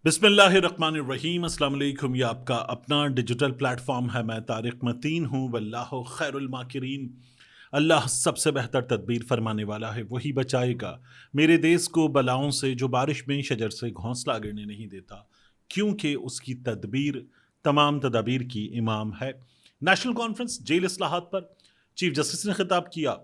बिस्मिल्लाहिर्रहमानिर्रहीम। अस्सलाम वालेकुम। ये आपका अपना डिजिटल प्लेटफॉर्म है। मैं तारिक मतीन हूँ। वल्लाहु खैरुल माकिरीन। अल्लाह सबसे बेहतर तदबीर फरमाने वाला है, वही बचाएगा मेरे देश को बलाओं से जो बारिश में शजर से घोंसला गिरने नहीं देता, क्योंकि उसकी तदबीर तमाम तदाबीर की इमाम है। नेशनल कॉन्फ्रेंस जेल इस्लाहात पर चीफ जस्टिस ने खिताब किया।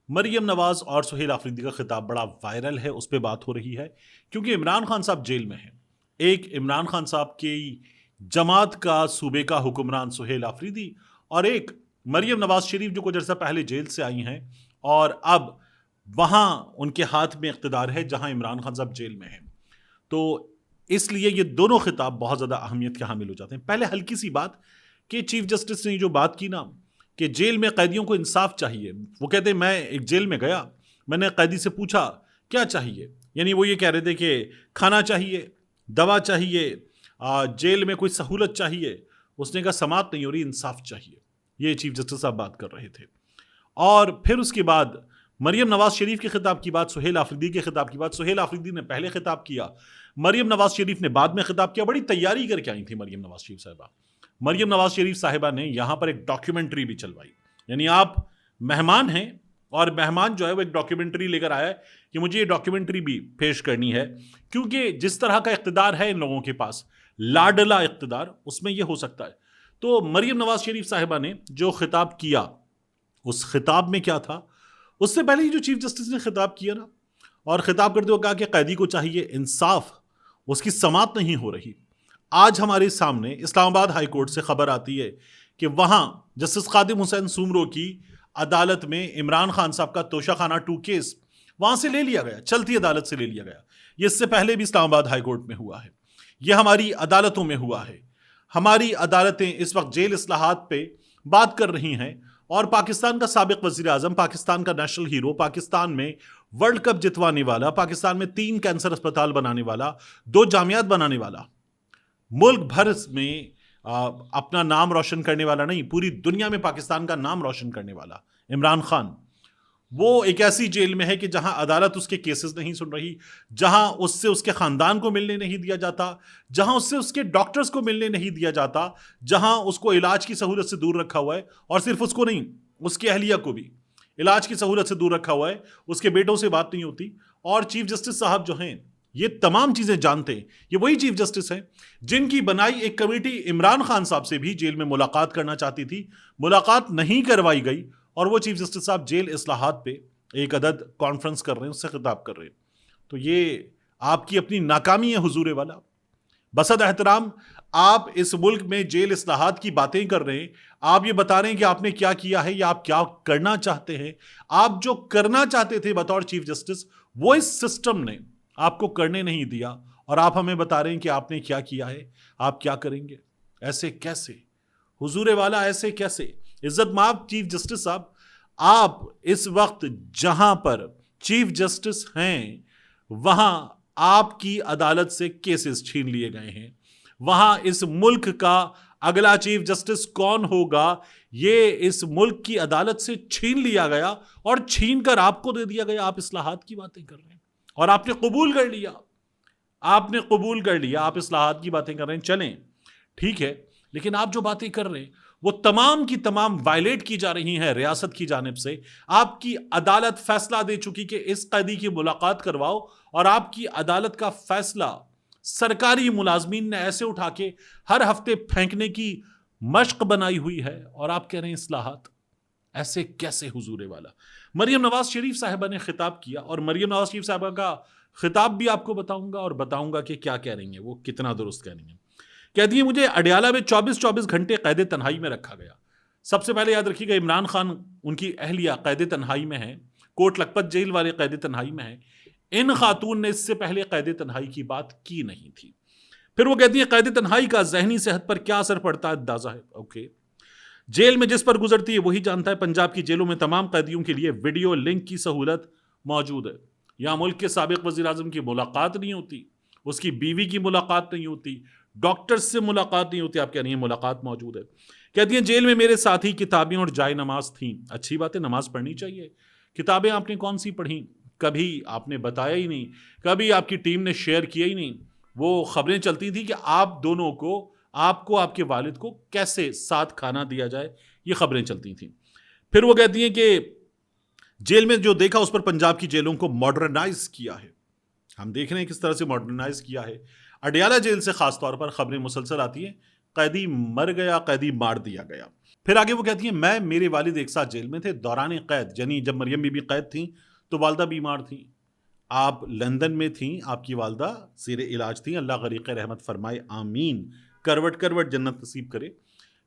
मरियम नवाज और सुहेल आफरीदी का खिताब बड़ा वायरल है, उस पर बात हो रही है क्योंकि इमरान खान साहब जेल में हैं। एक इमरान खान साहब की जमात का सूबे का हुक्मरान सुहेल आफरीदी और एक मरियम नवाज शरीफ जो कुछ अर्सा पहले जेल से आई हैं और अब वहां उनके हाथ में इख्तिदार है जहां इमरान खान साहब जेल में हैं। तो इसलिए ये दोनों खिताब बहुत ज़्यादा अहमियत के हामिल हो जाते हैं। पहले हल्की सी बात कि चीफ जस्टिस ने जो बात की ना कि जेल में कैदियों को इंसाफ चाहिए। वो कहते हैं मैं एक जेल में गया, मैंने कैदी से पूछा क्या चाहिए, यानी वो ये कह रहे थे कि खाना चाहिए, दवा चाहिए, जेल में कोई सहूलत चाहिए। उसने कहा समात नहीं हो रही, इंसाफ चाहिए। ये चीफ जस्टिस साहब बात कर रहे थे। और फिर उसके बाद मरियम नवाज शरीफ के खिताब की बात, सुहेल आफरीदी के खिताब की बात। सुहेल आफरीदी ने पहले खिताब किया, मरियम नवाज शरीफ ने बाद में खिताब किया। बड़ी तैयारी करके आई थी मरियम नवाज शरीफ साहिबा। मरियम नवाज शरीफ साहिबा ने यहां पर एक डॉक्यूमेंट्री भी चलवाई। यानी आप मेहमान हैं और मेहमान जो है वो एक डॉक्यूमेंट्री लेकर आया है कि मुझे ये डॉक्यूमेंट्री भी पेश करनी है, क्योंकि जिस तरह का इख्तिदार है इन लोगों के पास, लाडला इख्तिदार, उसमें ये हो सकता है। तो मरियम नवाज शरीफ साहिबा ने जो खिताब किया, उस खिताब में क्या था? उससे पहले ही जो चीफ जस्टिस ने खिताब किया ना, और खिताब करते हुए कहा कि कैदी को चाहिए इंसाफ, उसकी समात नहीं हो रही। आज हमारे सामने इस्लामाबाद हाई कोर्ट से खबर आती है कि वहां जस्टिस कादिम हुसैन सुमरो की अदालत में इमरान खान साहब का तोशाखाना 2 केस वहां से ले लिया गया, चलती अदालत से ले लिया गया। ये इससे पहले भी इस्लामाबाद हाई कोर्ट में हुआ है, यह हमारी अदालतों में हुआ है। हमारी अदालतें इस वक्त जेल इस्लाहात पे बात कर रही हैं और पाकिस्तान का साबिक वजीर आजम, पाकिस्तान का नेशनल हीरो, पाकिस्तान में वर्ल्ड कप जितवाने वाला, पाकिस्तान में 3 कैंसर अस्पताल बनाने वाला, 2 जामियात बनाने वाला, मुल्क भर में अपना नाम रोशन करने वाला नहीं, पूरी दुनिया में पाकिस्तान का नाम रोशन करने वाला इमरान खान, वो एक ऐसी जेल में है कि जहां अदालत उसके केसेस नहीं सुन रही, जहां उससे उसके खानदान को मिलने नहीं दिया जाता, जहां उससे उसके डॉक्टर्स को मिलने नहीं दिया जाता, जहां उसको इलाज की सहूलत से दूर रखा हुआ है। और सिर्फ उसको नहीं, उसकी अहलिया को भी इलाज की सहूलत से दूर रखा हुआ है, उसके बेटों से बात नहीं होती। और चीफ जस्टिस साहब जो हैं ये तमाम चीजें जानते हैं। ये वही चीफ जस्टिस हैं जिनकी बनाई एक कमेटी इमरान खान साहब से भी जेल में मुलाकात करना चाहती थी, मुलाकात नहीं करवाई गई, और वो चीफ जस्टिस साहब जेल इस्लाहात पे एक अदद कॉन्फ्रेंस कर रहे हैं, उससे खिताब कर रहे हैं। तो ये आपकी अपनी नाकामी है हुजूर वाला। बसद एहतराम, आप इस मुल्क में जेल इस्लाहात की बातें कर रहे हैं, आप ये बता रहे हैं कि आपने क्या किया है या आप क्या करना चाहते हैं। आप जो करना चाहते थे बतौर चीफ जस्टिस, वो इस सिस्टम ने आपको करने नहीं दिया, और आप हमें बता रहे हैं कि आपने क्या किया है, आप क्या करेंगे। ऐसे कैसे हुजूर वाला, ऐसे कैसे? इज्जत माफ चीफ जस्टिस साहब, आप इस वक्त जहां पर चीफ जस्टिस हैं वहां आपकी अदालत से केसेस छीन लिए गए हैं। वहां इस मुल्क का अगला चीफ जस्टिस कौन होगा, ये इस मुल्क की अदालत से छीन लिया गया और छीन कर आपको दे दिया गया। आप इस्लाहात की बातें कर रहे हैं और आपने कबूल कर लिया, आपने कबूल कर लिया, आप इस्लाहात की बातें कर रहे हैं। चलें, ठीक है, लेकिन आप जो बातें कर रहे हैं वो तमाम की तमाम वायलेट की जा रही हैं रियासत की जानिब से। आपकी अदालत फैसला दे चुकी कि इस कैदी की मुलाकात करवाओ, और आपकी अदालत का फैसला सरकारी मुलाजमीन ने ऐसे उठा के हर हफ्ते फेंकने की मश्क बनाई हुई है, और आप कह रहे हैं इस्लाहात। ऐसे कैसे हुजूर वाला? मरियम नवाज शरीफ साहिबा ने खिताब किया, और मरियम नवाज शरीफ साहिबा का खिताब भी आपको बताऊंगा और बताऊंगा कि क्या कह रही हैं, वो कितना दुरुस्त कह रही हैं। कहती है मुझे अडयाला में 24-24 घंटे कैद तन्हाई में रखा गया। सबसे पहले याद रखिएगा, इमरान खान उनकी अहलिया कैद तन्हाई में है, कोट लखपत जेल वाले कैद तन्हाई में है। इन खातून ने इससे पहले कैद तन्हाई की बात की नहीं थी। फिर वो कहती है कैद तन्हाई का जहनी सेहत पर क्या असर पड़ता है अंदाजा है। ओके, जेल में जिस पर गुजरती है वही जानता है। पंजाब की जेलों में तमाम कैदियों के लिए वीडियो लिंक की सहूलत मौजूद है। यहाँ मुल्क के साबिक वजीर आजम की मुलाकात नहीं होती, उसकी बीवी की मुलाकात नहीं होती, डॉक्टर्स से मुलाकात नहीं होती। आप कह रही हैं मुलाकात मौजूद है। कहती हैं जेल में मेरे साथी किताबें और जाय नमाज थी। अच्छी बात है, नमाज पढ़नी चाहिए। किताबें आपने कौन सी पढ़ी? कभी आपने बताया ही नहीं, कभी आपकी टीम ने शेयर किया ही नहीं। वो खबरें चलती थी कि आप दोनों को, आपको, आपके वालिद को कैसे साथ खाना दिया जाए, ये खबरें चलती थी। फिर वो कहती हैं कि जेल में जो देखा उस पर पंजाब की जेलों को मॉडर्नाइज किया है। हम देख रहे हैं किस तरह से मॉडर्नाइज किया है। अडयाला जेल से खास तौर पर खबरें मुसलसल आती हैं, कैदी मर गया, कैदी मार दिया गया। फिर आगे वो कहती है, मैं मेरे वालिद एक साथ जेल में थे दौरान कैद, यानी जब मरियम बीबी कैद थी तो वालदा बीमार थी। आप लंदन में थी, आपकी वालदा ज़ेरे इलाज थी, अल्लाह गरीक़ रहमत फरमाए, आमीन, करवट करवट जन्नत नसीब करे।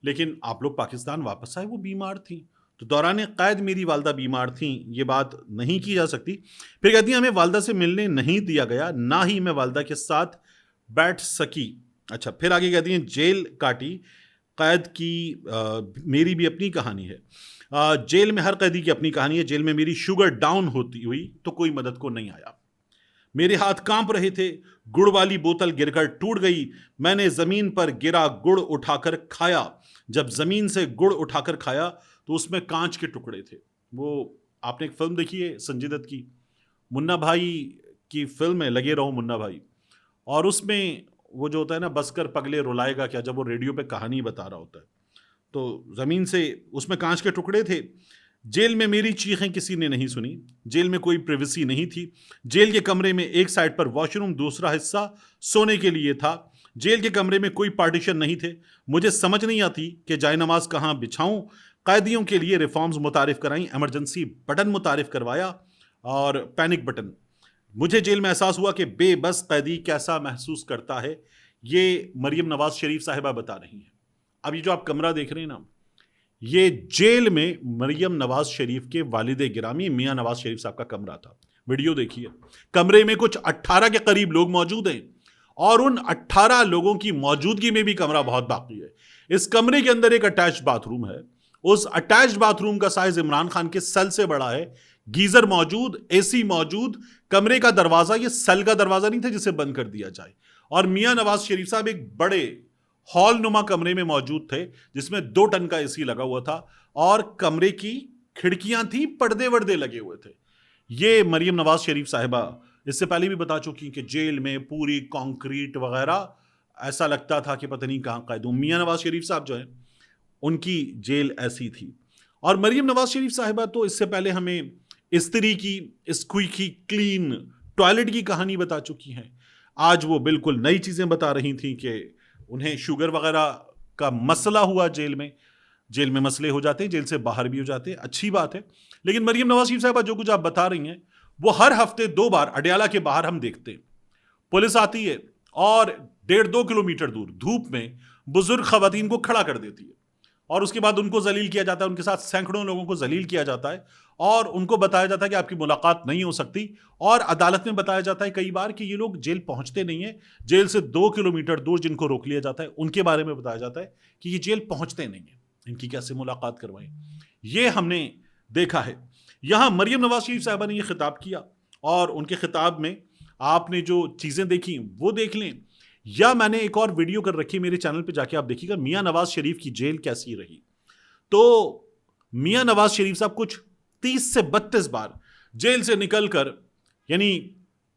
लेकिन आप लोग पाकिस्तान वापस आए, वो बीमार थी, तो दौरान कैद मेरी वालदा बीमार थी, ये बात नहीं की जा सकती। फिर कहती हैं, हमें वालदा से मिलने नहीं दिया गया, ना ही मैं वालदा के साथ बैठ सकी। अच्छा, फिर आगे कहती हैं, जेल काटी कैद की मेरी भी अपनी कहानी है। जेल में हर कैदी की अपनी कहानी है। जेल में मेरी शुगर डाउन होती हुई तो कोई मदद को नहीं आया। मेरे हाथ कांप रहे थे, गुड़ वाली बोतल गिरकर टूट गई, मैंने जमीन पर गिरा गुड़ उठाकर खाया। जब जमीन से गुड़ उठाकर खाया तो उसमें कांच के टुकड़े थे। वो आपने एक फिल्म देखी है संजय दत्त की, मुन्ना भाई की फिल्म है लगे रहो मुन्ना भाई, और उसमें वो जो होता है ना, बसकर पगले रुलाएगा क्या, जब वो रेडियो पे कहानी बता रहा होता है तो ज़मीन से उसमें कांच के टुकड़े थे। जेल में मेरी चीखें किसी ने नहीं सुनी, जेल में कोई प्रिवेसी नहीं थी। जेल के कमरे में एक साइड पर वॉशरूम, दूसरा हिस्सा सोने के लिए था। जेल के कमरे में कोई पार्टीशन नहीं थे। मुझे समझ नहीं आती कि जाए नमाज कहाँ बिछाऊं। कैदियों के लिए रिफॉर्म्स मुतारिफ कराई, एमरजेंसी बटन मुतारिफ करवाया और पैनिक बटन। मुझे जेल में एहसास हुआ कि बेबस कैदी कैसा महसूस करता है। ये मरियम नवाज शरीफ साहिबा बता रही हैं। अब ये जो आप कमरा देख रहे हैं ना, ये जेल में मरियम नवाज शरीफ के वालिद गिरामी मियां नवाज शरीफ साहब का कमरा था। वीडियो देखिए, कमरे में कुछ 18 के करीब लोग मौजूद हैं और उन 18 लोगों की मौजूदगी में भी कमरा बहुत बाकी है। इस कमरे के अंदर एक अटैच्ड बाथरूम है। उस अटैच्ड बाथरूम का साइज इमरान खान के सेल से बड़ा है। गीजर मौजूद, एसी मौजूद। कमरे का दरवाजा ये सेल का दरवाजा नहीं था जिसे बंद कर दिया जाए। और मियां नवाज शरीफ साहब एक बड़े हॉल नुमा कमरे में मौजूद थे जिसमें 2 टन का एसी लगा हुआ था और कमरे की खिड़कियां थी, पर्दे वर्दे लगे हुए थे। ये मरियम नवाज शरीफ साहिबा इससे पहले भी बता चुकी कि जेल में पूरी कंक्रीट वगैरह, ऐसा लगता था कि पता नहीं कहां कैद हूं। मियां नवाज शरीफ साहब जो है उनकी जेल ऐसी थी। और मरियम नवाज शरीफ साहिबा तो इससे पहले हमें इस्त्री की, स्क्वीकी क्लीन टॉयलेट की कहानी बता चुकी हैं। आज वो बिल्कुल नई चीजें बता रही थी कि उन्हें शुगर वगैरह का मसला हुआ। जेल में मसले हो जाते हैं, जेल से बाहर भी हो जाते हैं, अच्छी बात है। लेकिन मरियम नवाज शरीफ साहिबा जो कुछ आप बता रही हैं वो हर हफ्ते 2 बार अडयाला के बाहर हम देखते हैं। पुलिस आती है और 1.5-2 किलोमीटर दूर धूप में बुजुर्ग खवातीन को खड़ा कर देती है और उसके बाद उनको जलील किया जाता है। उनके साथ सैकड़ों लोगों को जलील किया जाता है और उनको बताया जाता है कि आपकी मुलाकात नहीं हो सकती। और अदालत में बताया जाता है कई बार कि ये लोग जेल पहुंचते नहीं है। जेल से 2 किलोमीटर दूर जिनको रोक लिया जाता है उनके बारे में बताया जाता है कि ये जेल पहुंचते नहीं है, इनकी कैसे मुलाकात करवाएं। ये हमने देखा है। यहां मरियम नवाज शरीफ साहबा ने ये खिताब किया और उनके खिताब में आपने जो चीजें देखी वो देख लें, या मैंने एक और वीडियो कर रखी मेरे चैनल पे, जाके आप देखिएगा मियां नवाज शरीफ की जेल कैसी रही। तो मियां नवाज शरीफ साहब कुछ 30 से 32 बार जेल से निकलकर, यानी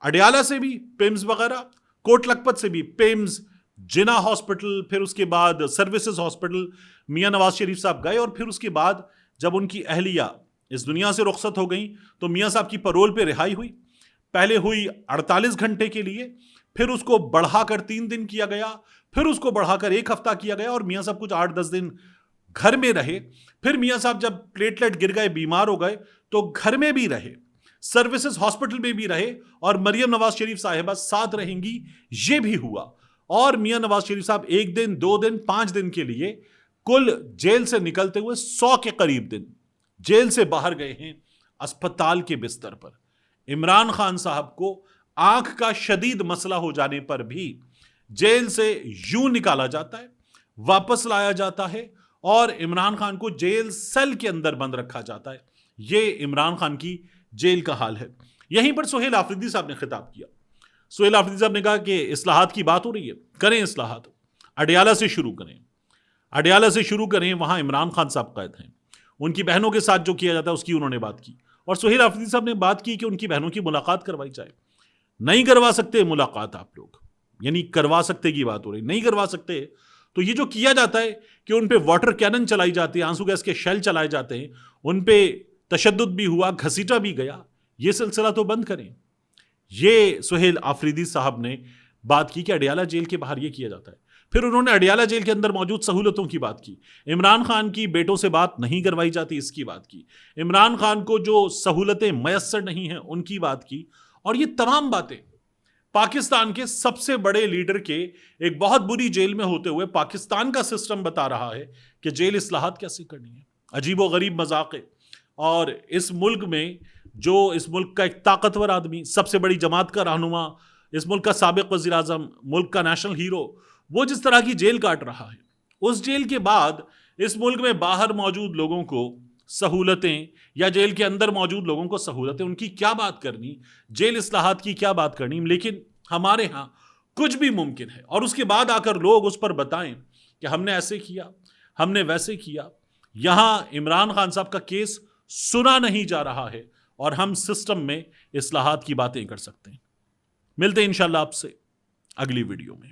अडयाला से भी पिम्स वगैरह, कोट लखपत से भी पिम्स, जिना हॉस्पिटल, फिर उसके बाद सर्विसेज हॉस्पिटल मियां नवाज शरीफ साहब गए। और फिर उसके बाद जब उनकी अहलिया इस दुनिया से रुखसत हो गई तो मियां साहब की पैरोल पे रिहाई हुई। पहले हुई 48 घंटे के लिए, फिर उसको बढ़ाकर 3 दिन किया गया, फिर उसको बढ़ाकर 1 हफ्ता किया गया और मियां साहब कुछ 8-10 दिन घर में रहे। फिर मियां साहब जब प्लेटलेट गिर गए, बीमार हो गए, तो घर में भी रहे, सर्विसेज हॉस्पिटल में भी रहे और मरियम नवाज शरीफ साहिबा साथ रहेंगी, ये भी हुआ। और मियां नवाज शरीफ साहब 1 दिन, 2 दिन, 5 दिन के लिए कुल जेल से निकलते हुए 100 के करीब दिन जेल से बाहर गए हैं अस्पताल के बिस्तर पर। इमरान खान साहब को आंख का शदीद मसला हो जाने पर भी जेल से यूं निकाला जाता है, वापस लाया जाता है और इमरान खान को जेल सेल के अंदर बंद रखा जाता है। यह इमरान खान की जेल का हाल है। यहीं पर सुहेल आफरीदी साहब ने खिताब किया। सुहेल आफरीदी साहब ने कहा कि इस्लाहात की बात हो रही है, करें इस्लाहात, अडयाला से शुरू करें, अडयाला से शुरू करें। वहां इमरान खान साहब कैद हैं, उनकी बहनों के साथ जो किया जाता है उसकी उन्होंने बात की। और सुहेल आफरीदी साहब ने बात की कि उनकी बहनों की मुलाकात करवाई जाए। नहीं करवा सकते मुलाकात आप लोग, यानी करवा सकते की बात हो रही, नहीं करवा सकते तो ये जो किया जाता है कि उन पे वाटर कैनन चलाई जाती है, आंसू गैस के शेल चलाए जाते हैं, उन पे तशद्दुद भी हुआ, घसीटा भी गया, ये सिलसिला तो बंद करें। ये सुहेल आफरीदी साहब ने बात की कि अडियाला जेल के बाहर ये किया जाता है। फिर उन्होंने अडियाला जेल के अंदर मौजूद सहूलतों की बात की, इमरान खान की बेटों से बात नहीं करवाई जाती इसकी बात की, इमरान खान को जो सहूलतें मयसर नहीं हैं उनकी बात की। और ये तमाम बातें पाकिस्तान के सबसे बड़े लीडर के एक बहुत बुरी जेल में होते हुए पाकिस्तान का सिस्टम बता रहा है कि जेल इस्लाहात कैसे करनी है। अजीबो गरीब मजाक है। और इस मुल्क में जो इस मुल्क का एक ताकतवर आदमी, सबसे बड़ी जमात का रहनुमा, इस मुल्क का साबिक वज़ीर आज़म, मुल्क का नेशनल हीरो, वो जिस तरह की जेल काट रहा है, उस जेल के बाद इस मुल्क में बाहर मौजूद लोगों को सहूलतें या जेल के अंदर मौजूद लोगों को सहूलतें, उनकी क्या बात करनी, जेल इस्लाहात की क्या बात करनी। लेकिन हमारे यहाँ कुछ भी मुमकिन है और उसके बाद आकर लोग उस पर बताएं कि हमने ऐसे किया, हमने वैसे किया। यहाँ इमरान खान साहब का केस सुना नहीं जा रहा है और हम सिस्टम में इस्लाहात की बातें कर सकते हैं। मिलते हैं इंशाल्लाह आपसे अगली वीडियो में।